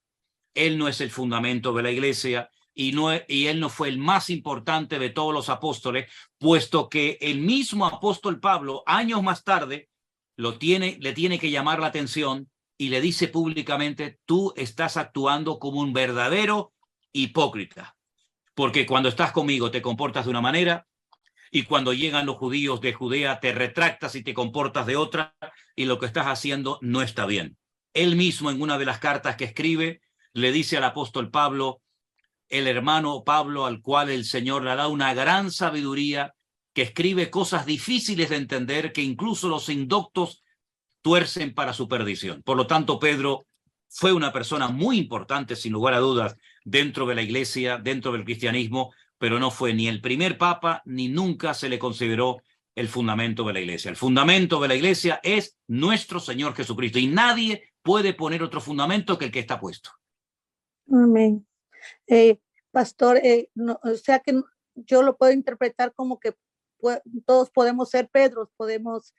Él no es el fundamento de la iglesia y él no fue el más importante de todos los apóstoles, puesto que el mismo apóstol Pablo, años más tarde, le tiene que llamar la atención y le dice públicamente: tú estás actuando como un verdadero hipócrita, porque cuando estás conmigo te comportas de una manera, y cuando llegan los judíos de Judea te retractas y te comportas de otra, y lo que estás haciendo no está bien. Él mismo, en una de las cartas que escribe, le dice al apóstol Pablo, el hermano Pablo, al cual el Señor le da una gran sabiduría, que escribe cosas difíciles de entender, que incluso los indoctos tuercen para su perdición. Por lo tanto, Pedro fue una persona muy importante, sin lugar a dudas, dentro de la iglesia, dentro del cristianismo, pero no fue ni el primer papa, ni nunca se le consideró el fundamento de la iglesia. El fundamento de la iglesia es nuestro Señor Jesucristo, y nadie puede poner otro fundamento que el que está puesto. Amén. Pastor, o sea que yo lo puedo interpretar como que todos podemos ser Pedros, podemos,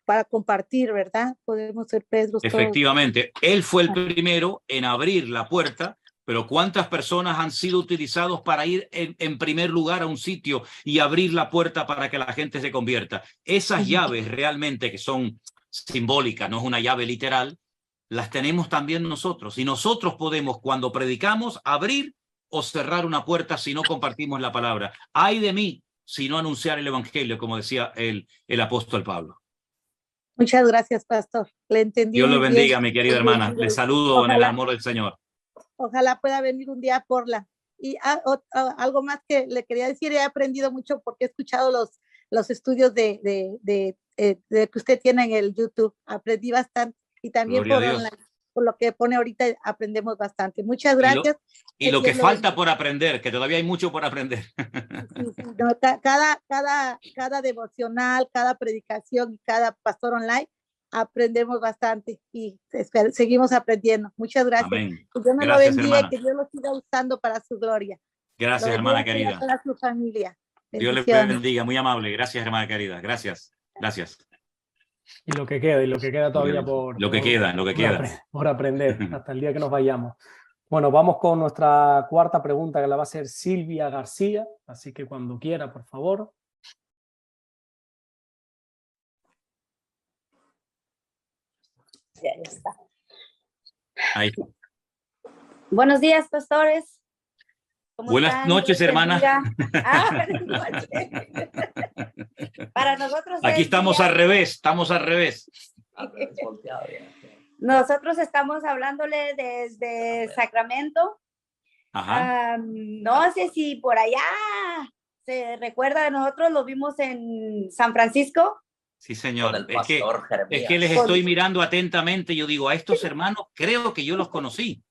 para compartir, ¿verdad? Podemos ser Pedros. Efectivamente, todos. Él fue el primero en abrir la puerta, pero ¿cuántas personas han sido utilizados para ir en primer lugar a un sitio y abrir la puerta para que la gente se convierta? Esas llaves realmente, que son simbólicas, no es una llave literal, las tenemos también nosotros. Y nosotros podemos, cuando predicamos, abrir o cerrar una puerta si no compartimos la palabra. Ay de mí si no anunciar el evangelio, como decía el apóstol Pablo. Muchas gracias, pastor. Le entendí. Dios lo bendiga, mi querida hermana. Le saludo en el amor del Señor. Ojalá pueda venir un día por la. Y algo más que le quería decir, he aprendido mucho porque he escuchado los estudios de que usted tiene en el YouTube. Aprendí bastante. Y también por lo que pone ahorita aprendemos bastante. Muchas gracias. Y lo que falta por aprender, que todavía hay mucho por aprender. Sí, no, cada devocional, cada predicación y cada pastor online aprendemos bastante y seguimos aprendiendo. Muchas gracias. Amén. Que Dios me lo bendiga y que Dios lo siga usando para su gloria. Gracias, hermana querida. Para su familia. Dios le bendiga, muy amable. Gracias, hermana querida. Gracias. Gracias. Y lo que queda todavía por aprender hasta el día que nos vayamos. Bueno, vamos con nuestra cuarta pregunta, que la va a hacer Silvia García, así que cuando quiera, por favor. Ya está. Ahí. Buenos días, pastores. Buenas noches, hermana. Buenas noches. Para nosotros. Aquí estamos al revés, Nosotros estamos hablándole desde Sacramento. Ajá. No sé si por allá se recuerda de nosotros, lo vimos en San Francisco. Sí, señor. Es que les estoy mirando atentamente. Yo digo, a estos hermanos creo que yo los conocí.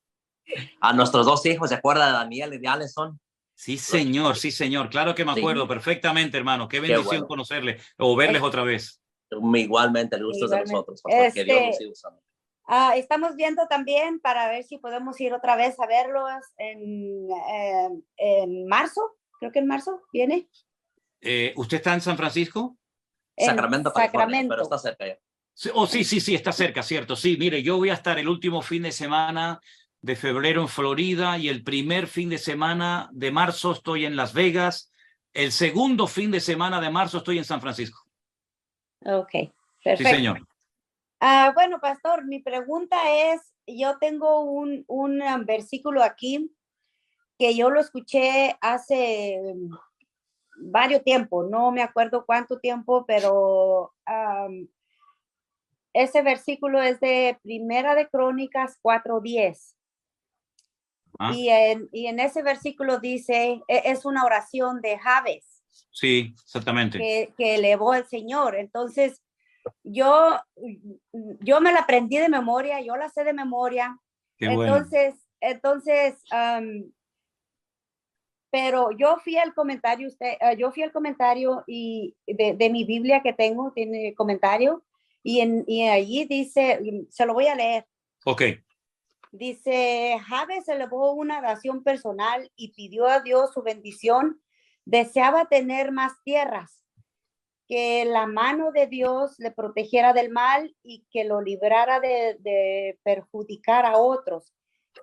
A nuestros dos hijos, ¿se acuerda de Daniel y de Alison? Sí, señor, sí, señor. Claro que me acuerdo perfectamente, hermano. Qué bendición conocerles o verles otra vez. Igualmente, el gusto es de nosotros, pastor, que Dios nos siga usando. Estamos viendo también para ver si podemos ir otra vez a verlos en marzo. Creo que en marzo viene. ¿Usted está en San Francisco? Sacramento, California, pero está cerca ya. Sí, está cerca, cierto. Sí, mire, yo voy a estar el último fin de semana de febrero en Florida y el primer fin de semana de marzo estoy en Las Vegas. El segundo fin de semana de marzo estoy en San Francisco. Ok, perfecto. Sí, señor. Bueno, pastor, mi pregunta es, yo tengo un versículo aquí que yo lo escuché hace varios tiempos, no me acuerdo cuánto tiempo, pero ese versículo es de Primera de Crónicas 4:10. Y en ese versículo dice, es una oración de Jabes. Sí, exactamente. Que elevó el Señor. Entonces, yo me la aprendí de memoria, yo la sé de memoria. Qué bueno. Entonces, pero yo fui al comentario, y de mi Biblia que tengo, tiene comentario, y allí dice, se lo voy a leer. Ok. Dice, Jabes elevó una oración personal y pidió a Dios su bendición. Deseaba tener más tierras, que la mano de Dios le protegiera del mal y que lo librara de perjudicar a otros.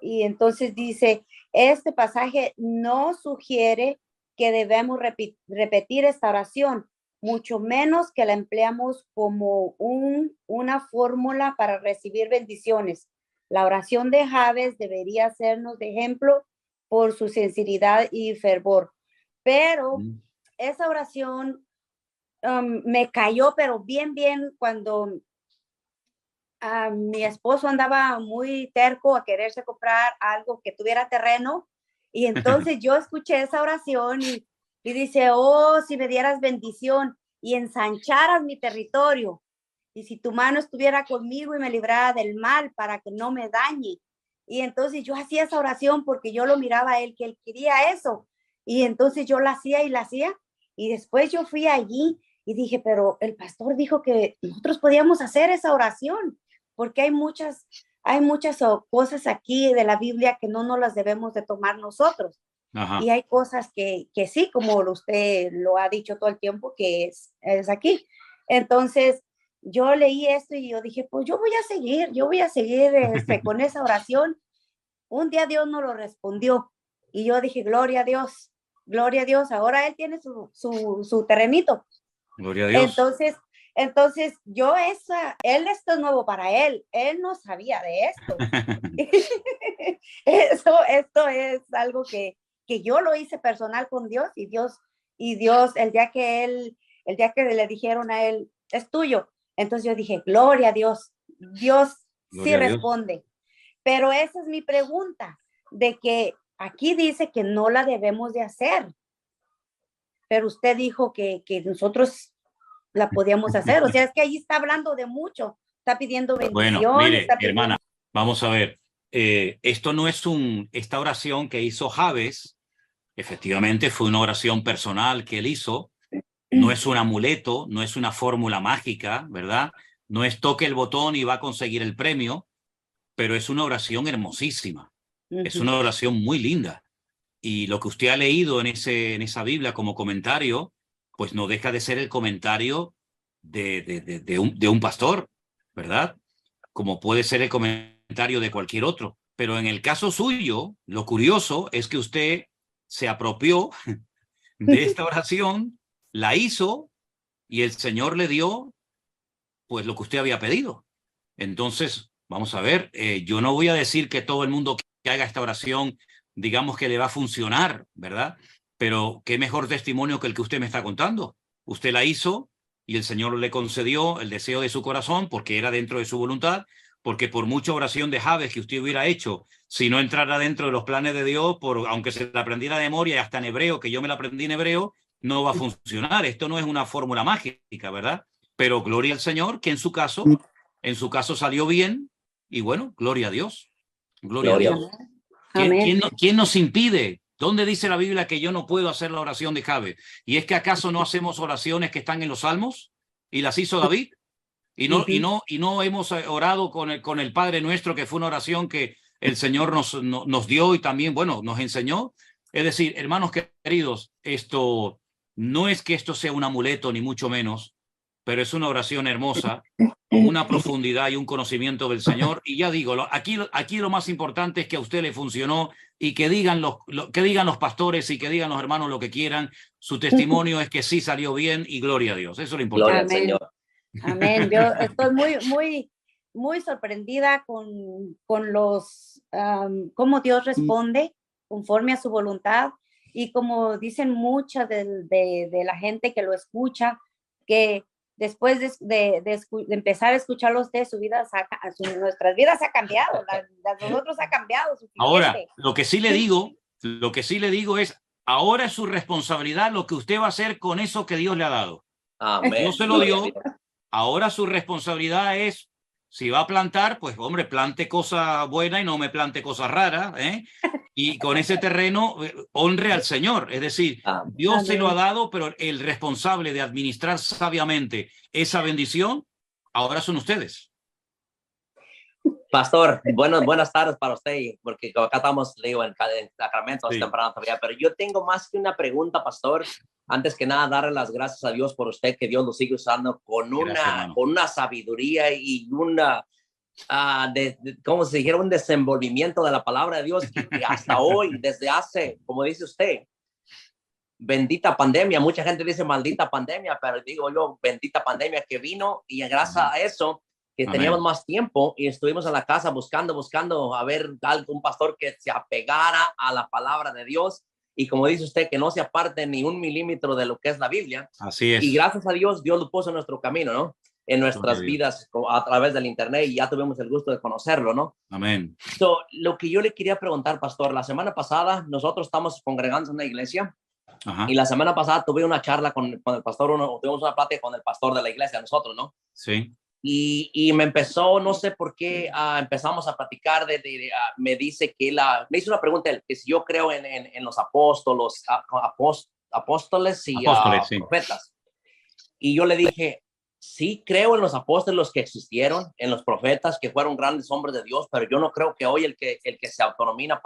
y entonces dice, este pasaje no sugiere que debemos repetir esta oración, mucho menos que la empleamos como una fórmula para recibir bendiciones. La oración de Jabes debería sernos de ejemplo por su sinceridad y fervor. Pero esa oración me cayó, pero bien, cuando mi esposo andaba muy terco a quererse comprar algo que tuviera terreno. Y entonces yo escuché esa oración y dice, oh, si me dieras bendición y ensancharas mi territorio. Y si tu mano estuviera conmigo y me librara del mal para que no me dañe. Y entonces yo hacía esa oración porque yo lo miraba a él, que él quería eso. Y entonces yo la hacía y la hacía. Y después yo fui allí y dije, pero el pastor dijo que nosotros podíamos hacer esa oración, porque hay muchas cosas aquí de la Biblia que no nos las debemos de tomar nosotros. Ajá. Y hay cosas que sí, como usted lo ha dicho todo el tiempo, que es aquí. Entonces, yo leí esto y yo dije, pues yo voy a seguir con esa oración. Un día Dios nos lo respondió y yo dije, gloria a Dios, ahora él tiene su terrenito. Gloria a Dios. Entonces esto es nuevo para él no sabía de esto. Esto es algo que yo lo hice personal con Dios y Dios, el día que le dijeron a él, es tuyo. Entonces yo dije, gloria a Dios, sí responde. Pero esa es mi pregunta, de que aquí dice que no la debemos de hacer, pero usted dijo que nosotros la podíamos hacer. O sea, es que ahí está hablando de mucho, está pidiendo bendición. Bueno, mire, hermana, vamos a ver. Esto no es esta oración que hizo Jabes, efectivamente fue una oración personal que él hizo, no es un amuleto, no es una fórmula mágica, ¿verdad? No es toque el botón y va a conseguir el premio, pero es una oración hermosísima, es una oración muy linda. Y lo que usted ha leído en esa Biblia como comentario, pues no deja de ser el comentario de un pastor, ¿verdad? Como puede ser el comentario de cualquier otro. Pero en el caso suyo, lo curioso es que usted se apropió de esta oración, la hizo y el Señor le dio pues lo que usted había pedido. Entonces, vamos a ver, yo no voy a decir que todo el mundo que haga esta oración, digamos que le va a funcionar, ¿verdad? Pero qué mejor testimonio que el que usted me está contando. Usted la hizo y el Señor le concedió el deseo de su corazón porque era dentro de su voluntad, porque por mucha oración de Jabes que usted hubiera hecho, si no entrara dentro de los planes de Dios, aunque se la aprendiera de memoria, hasta en hebreo, que yo me la aprendí en hebreo, no va a funcionar. Esto no es una fórmula mágica, ¿verdad? Pero gloria al Señor, que en su caso salió bien, y bueno, gloria a Dios. Gloria a Dios. ¿Quién nos impide? ¿Dónde dice la Biblia que yo no puedo hacer la oración de Jabes? ¿Y es que acaso no hacemos oraciones que están en los Salmos? ¿Y las hizo David? ¿Y no hemos orado con el Padre Nuestro, que fue una oración que el Señor nos dio y también, bueno, nos enseñó? Es decir, hermanos queridos, esto no es que esto sea un amuleto, ni mucho menos, pero es una oración hermosa, con una profundidad y un conocimiento del Señor. Y ya digo, aquí lo más importante es que a usted le funcionó y que digan los pastores y que digan los hermanos lo que quieran. Su testimonio es que sí salió bien y gloria a Dios. Eso es lo importante. Gloria al Señor. Amén. Yo estoy muy sorprendida con cómo Dios responde conforme a su voluntad. Y como dicen muchas de la gente que lo escucha, que después de empezar a escucharlos de nuestras vidas ha cambiado, las de nosotros ha cambiado. Ahora, lo que sí le digo es, ahora es su responsabilidad lo que usted va a hacer con eso que Dios le ha dado. Amén. No se lo dio. Ahora su responsabilidad es, si va a plantar, pues hombre, plante cosas buenas y no me plante cosas raras, ¿eh? Y con ese terreno honre al Señor. Es decir, Dios se lo ha dado, pero el responsable de administrar sabiamente esa bendición, ahora son ustedes. Pastor, buenas tardes para usted, porque acá estamos, le digo, en Sacramento, es temprano todavía, pero yo tengo más que una pregunta, pastor. Antes que nada, darle las gracias a Dios por usted, que Dios lo sigue usando con una sabiduría y como si dijera, un desenvolvimiento de la palabra de Dios que hasta hoy, desde hace, como dice usted, bendita pandemia. Mucha gente dice maldita pandemia, pero digo yo, bendita pandemia que vino, y gracias a eso que teníamos más tiempo y estuvimos en la casa buscando a ver un pastor que se apegara a la palabra de Dios, y como dice usted, que no se aparte ni un milímetro de lo que es la Biblia. Así es. Y gracias a Dios, Dios lo puso en nuestro camino, ¿no? En nuestras vidas a través del internet, y ya tuvimos el gusto de conocerlo, ¿no? Amén. Lo que yo le quería preguntar, pastor, la semana pasada nosotros estamos congregando en una iglesia. Ajá. Y la semana pasada tuve una charla con el pastor, tuvimos una plática con el pastor de la iglesia, nosotros, ¿no? Sí. Y me empezó, no sé por qué, empezamos a platicar me dice que me hizo una pregunta, que si yo creo en los apóstoles y sí. profetas. Y yo le dije, sí creo en los apóstoles, los que existieron, en los profetas que fueron grandes hombres de Dios, pero yo no creo que hoy el que se autonomina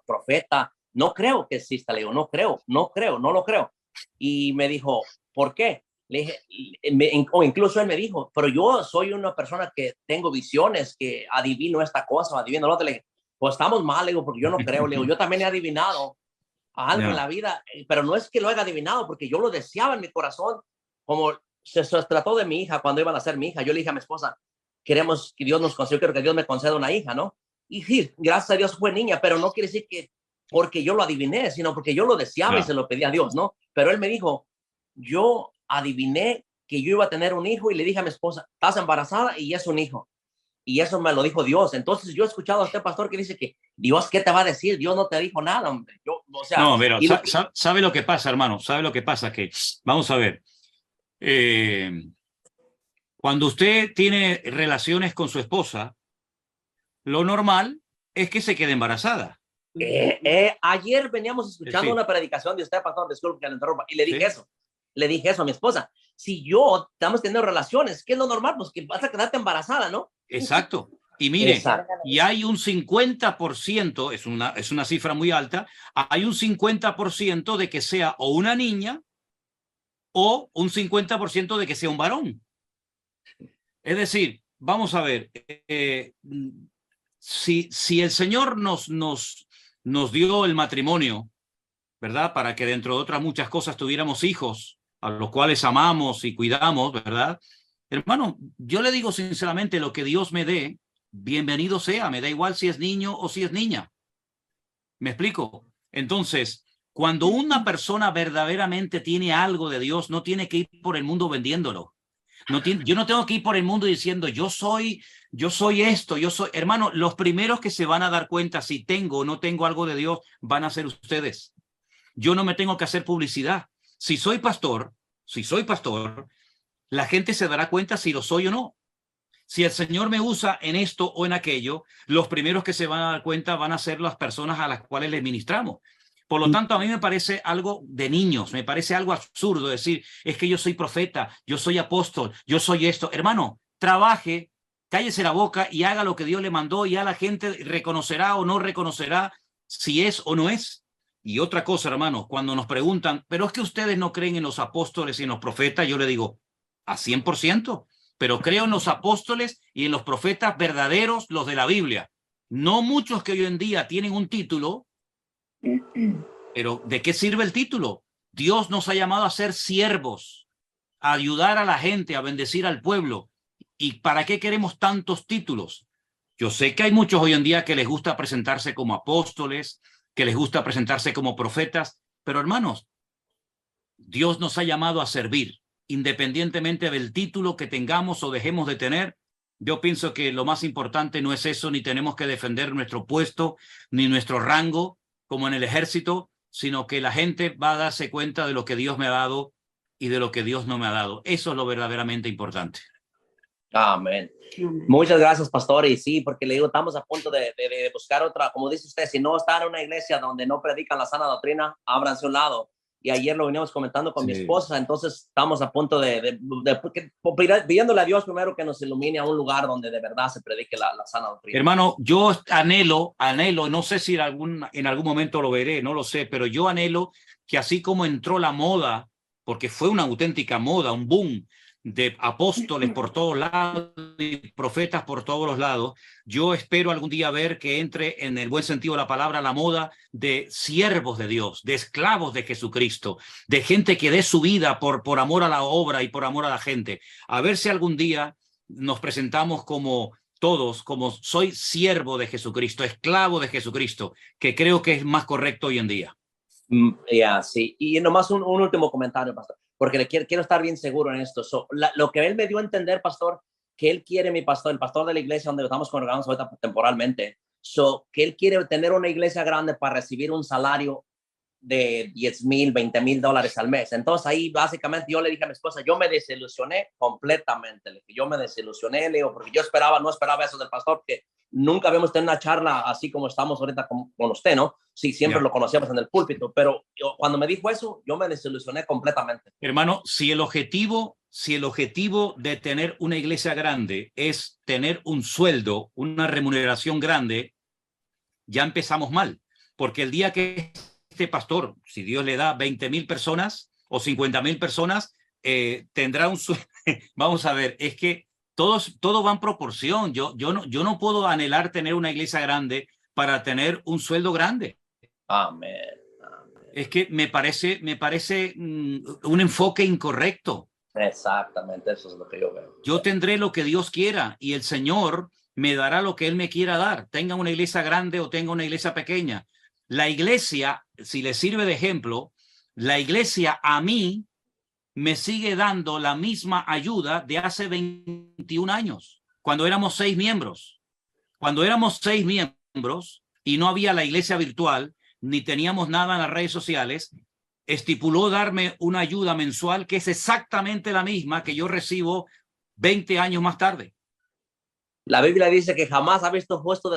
profeta, no creo que exista. Le digo, no lo creo. Y me dijo, ¿por qué? Le dije, o incluso él me dijo, pero yo soy una persona que tengo visiones, que adivino esta cosa, adivino lo otro. Le dije, pues estamos mal, le digo, porque yo no creo. Le digo, yo también he adivinado algo en la vida, pero no es que lo haya adivinado, porque yo lo deseaba en mi corazón. Como se trató de mi hija cuando iban a ser mi hija, yo le dije a mi esposa, queremos que Dios nos conceda, quiero que Dios me conceda una hija, ¿no? Y sí, gracias a Dios fue niña, pero no quiere decir que porque yo lo adiviné, sino porque yo lo deseaba y se lo pedí a Dios, ¿no? Pero él me dijo, yo adiviné que yo iba a tener un hijo, y le dije a mi esposa, estás embarazada y es un hijo. Y eso me lo dijo Dios. Entonces yo he escuchado a este pastor que dice que Dios, ¿qué te va a decir? Dios no te dijo nada, hombre. No, pero ¿sabe lo que pasa, hermano? ¿Sabe lo que pasa? Que, vamos a ver, cuando usted tiene relaciones con su esposa, lo normal es que se quede embarazada. Ayer veníamos escuchando una predicación de usted, pastor, disculpe que le interrumpa, y le dije eso. Le dije eso a mi esposa. Si yo estamos teniendo relaciones, ¿qué es lo normal? Pues que vas a quedarte embarazada, ¿no? Exacto. Y mire, y hay un 50%, es una cifra muy alta, hay un 50% de que sea o una niña o un 50% de que sea un varón. Es decir, vamos a ver, si el Señor nos dio el matrimonio, ¿verdad? Para que dentro de otras muchas cosas tuviéramos hijos, a los cuales amamos y cuidamos, ¿verdad? Hermano, yo le digo sinceramente, lo que Dios me dé, bienvenido sea, me da igual si es niño o si es niña. ¿Me explico? Entonces, cuando una persona verdaderamente tiene algo de Dios, no tiene que ir por el mundo vendiéndolo. Yo no tengo que ir por el mundo diciendo, yo soy esto, hermano, los primeros que se van a dar cuenta si tengo o no tengo algo de Dios van a ser ustedes. Yo no me tengo que hacer publicidad. Si soy pastor, la gente se dará cuenta si lo soy o no. Si el Señor me usa en esto o en aquello, los primeros que se van a dar cuenta van a ser las personas a las cuales les ministramos. Por lo tanto, a mí me parece algo de niños, me parece algo absurdo decir, es que yo soy profeta, yo soy apóstol, yo soy esto. Hermano, trabaje, cállese la boca y haga lo que Dios le mandó, y ya la gente reconocerá o no reconocerá si es o no es. Y otra cosa, hermano, cuando nos preguntan, pero es que ustedes no creen en los apóstoles y en los profetas, yo le digo, a 100%, pero creo en los apóstoles y en los profetas verdaderos, los de la Biblia. No muchos que hoy en día tienen un título, pero ¿de qué sirve el título? Dios nos ha llamado a ser siervos, a ayudar a la gente, a bendecir al pueblo. ¿Y para qué queremos tantos títulos? Yo sé que hay muchos hoy en día que les gusta presentarse como apóstoles, que les gusta presentarse como profetas, pero hermanos, Dios nos ha llamado a servir, independientemente del título que tengamos o dejemos de tener. Yo pienso que lo más importante no es eso, ni tenemos que defender nuestro puesto, ni nuestro rango, como en el ejército, sino que la gente va a darse cuenta de lo que Dios me ha dado y de lo que Dios no me ha dado. Eso es lo verdaderamente importante. Amén. Muchas gracias, pastor. Y sí, porque le digo, estamos a punto de buscar otra, como dice usted, si no está en una iglesia donde no predican la sana doctrina, ábranse a un lado. Y ayer lo veníamos comentando con mi esposa, entonces estamos a punto pidiéndole a Dios primero que nos ilumine a un lugar donde de verdad se predique la sana doctrina. Hermano, yo anhelo, no sé si en algún momento lo veré, no lo sé, pero yo anhelo que así como entró la moda, porque fue una auténtica moda, un boom, de apóstoles por todos lados y profetas por todos los lados. Yo espero algún día ver que entre, en el buen sentido de la palabra, la moda de siervos de Dios, de esclavos de Jesucristo, de gente que dé su vida por amor a la obra y por amor a la gente. A ver si algún día nos presentamos como todos, como soy siervo de Jesucristo, esclavo de Jesucristo, que creo que es más correcto hoy en día. Sí. Y nomás un último comentario, pastor, porque quiero estar bien seguro en esto. Lo que él me dio a entender, pastor, que él quiere, el pastor de la iglesia donde estamos congregados ahorita temporalmente, que él quiere tener una iglesia grande para recibir un salario de $10,000, $20,000 al mes. Entonces ahí básicamente yo le dije a mi esposa, yo me desilusioné completamente. Le dije, yo me desilusioné, le digo, porque yo no esperaba eso del pastor, que nunca habíamos tenido una charla así como estamos ahorita con usted, ¿no? Sí, siempre lo conocíamos en el púlpito, pero cuando me dijo eso, yo me desilusioné completamente. Hermano, si el objetivo de tener una iglesia grande es tener un sueldo, una remuneración grande, ya empezamos mal, porque el día que este pastor, si Dios le da 20,000 personas o 50,000 personas, tendrá un sueldo. Vamos a ver, es que todo va en proporción. Yo no puedo anhelar tener una iglesia grande para tener un sueldo grande. Amén. Es que me parece un enfoque incorrecto. Exactamente, eso es lo que yo veo. Yo tendré lo que Dios quiera y el Señor me dará lo que Él me quiera dar. Tenga una iglesia grande o tenga una iglesia pequeña. La iglesia, si le sirve de ejemplo, la iglesia a mí me sigue dando la misma ayuda de hace 21 años, cuando éramos 6 miembros. Cuando éramos 6 miembros y no había la iglesia virtual, ni teníamos nada en las redes sociales, estipuló darme una ayuda mensual que es exactamente la misma que yo recibo 20 años más tarde. La Biblia dice que jamás ha visto puesto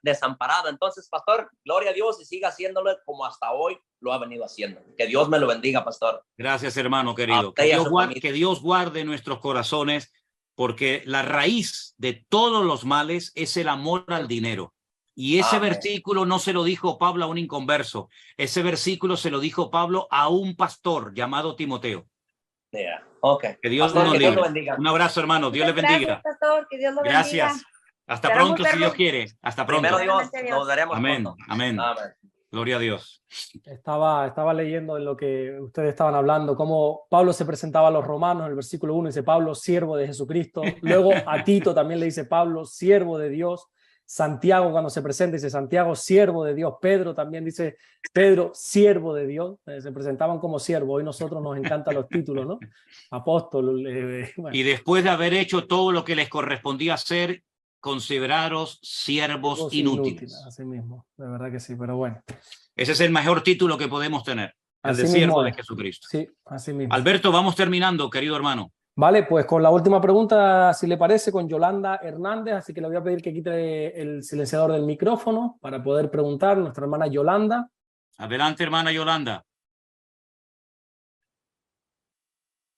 desamparado. Entonces, pastor, gloria a Dios y siga haciéndolo como hasta hoy lo ha venido haciendo. Que Dios me lo bendiga, pastor. Gracias, hermano querido. Que Dios guarde nuestros corazones, porque la raíz de todos los males es el amor al dinero. Y ese versículo no se lo dijo Pablo a un inconverso. Ese versículo se lo dijo Pablo a un pastor llamado Timoteo. Okay. Que Dios nos bendiga. Un abrazo, hermano. Dios les bendiga. Gracias, pastor. Que Dios lo bendiga. Gracias. Hasta pronto, si Dios quiere. Hasta pronto. Dios, nos daremos amén. pronto. Amén. Gloria a Dios. Estaba leyendo en lo que ustedes estaban hablando, cómo Pablo se presentaba a los romanos en el versículo 1, dice Pablo, siervo de Jesucristo. Luego a Tito también le dice Pablo, siervo de Dios. Santiago cuando se presenta dice Santiago, siervo de Dios. Pedro también dice Pedro, siervo de Dios. Se presentaban como siervo. Hoy nosotros nos encantan los títulos, ¿no? Apóstol. Bueno. Y después de haber hecho todo lo que les correspondía hacer, consideraros siervos inútiles. Así mismo, de verdad que sí, pero bueno. Ese es el mejor título que podemos tener, el de siervo de Jesucristo. Sí, así mismo. Alberto, vamos terminando, querido hermano. Vale, pues con la última pregunta, si le parece, con Yolanda Hernández, así que le voy a pedir que quite el silenciador del micrófono para poder preguntar, nuestra hermana Yolanda. Adelante, hermana Yolanda.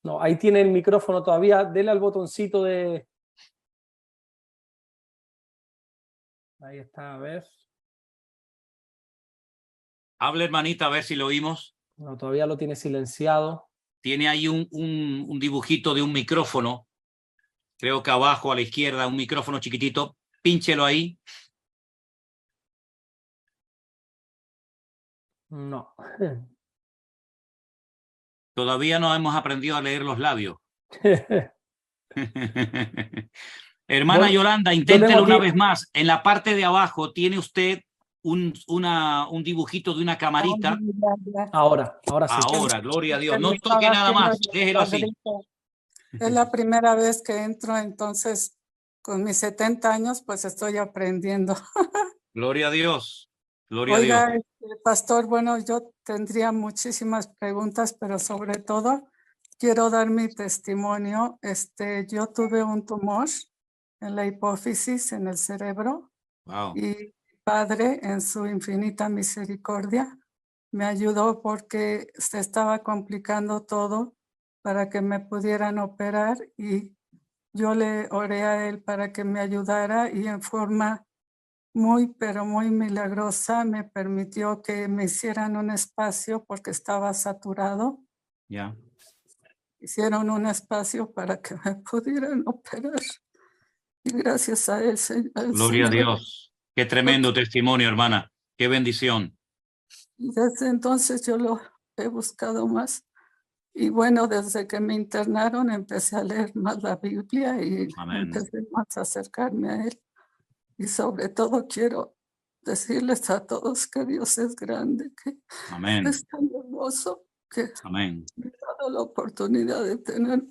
No, ahí tiene el micrófono todavía, dele al botoncito de... Ahí está, a ver. Habla, hermanita, a ver si lo oímos. No, todavía lo tiene silenciado. Tiene ahí un dibujito de un micrófono, creo que abajo a la izquierda, un micrófono chiquitito. Pínchelo ahí. No. Todavía no hemos aprendido a leer los labios. Hermana Yolanda, inténtelo una vez más. En la parte de abajo tiene usted un dibujito de una camarita. Ahora sí. Ahora, gloria a Dios. No toque nada más, déjelo así. Es la primera vez que entro, entonces con mis 70 años pues estoy aprendiendo. Gloria a Dios. Gloria Oiga, a Dios. pastor, bueno, yo tendría muchísimas preguntas, pero sobre todo quiero dar mi testimonio. Yo tuve un tumor en la hipófisis, en el cerebro. Wow. Y Padre, en su infinita misericordia, me ayudó porque se estaba complicando todo para que me pudieran operar y yo le oré a él para que me ayudara y en forma muy, pero muy milagrosa me permitió que me hicieran un espacio porque estaba saturado. Ya. hicieron un espacio para que me pudieran operar. Y gracias a él, Gloria a Dios. Qué tremendo testimonio, hermana. Qué bendición. Y desde entonces yo lo he buscado más. Y bueno, desde que me internaron empecé a leer más la Biblia y empecé más a acercarme a él. Y sobre todo quiero decirles a todos que Dios es grande, que es tan hermoso, que me ha dado la oportunidad de tener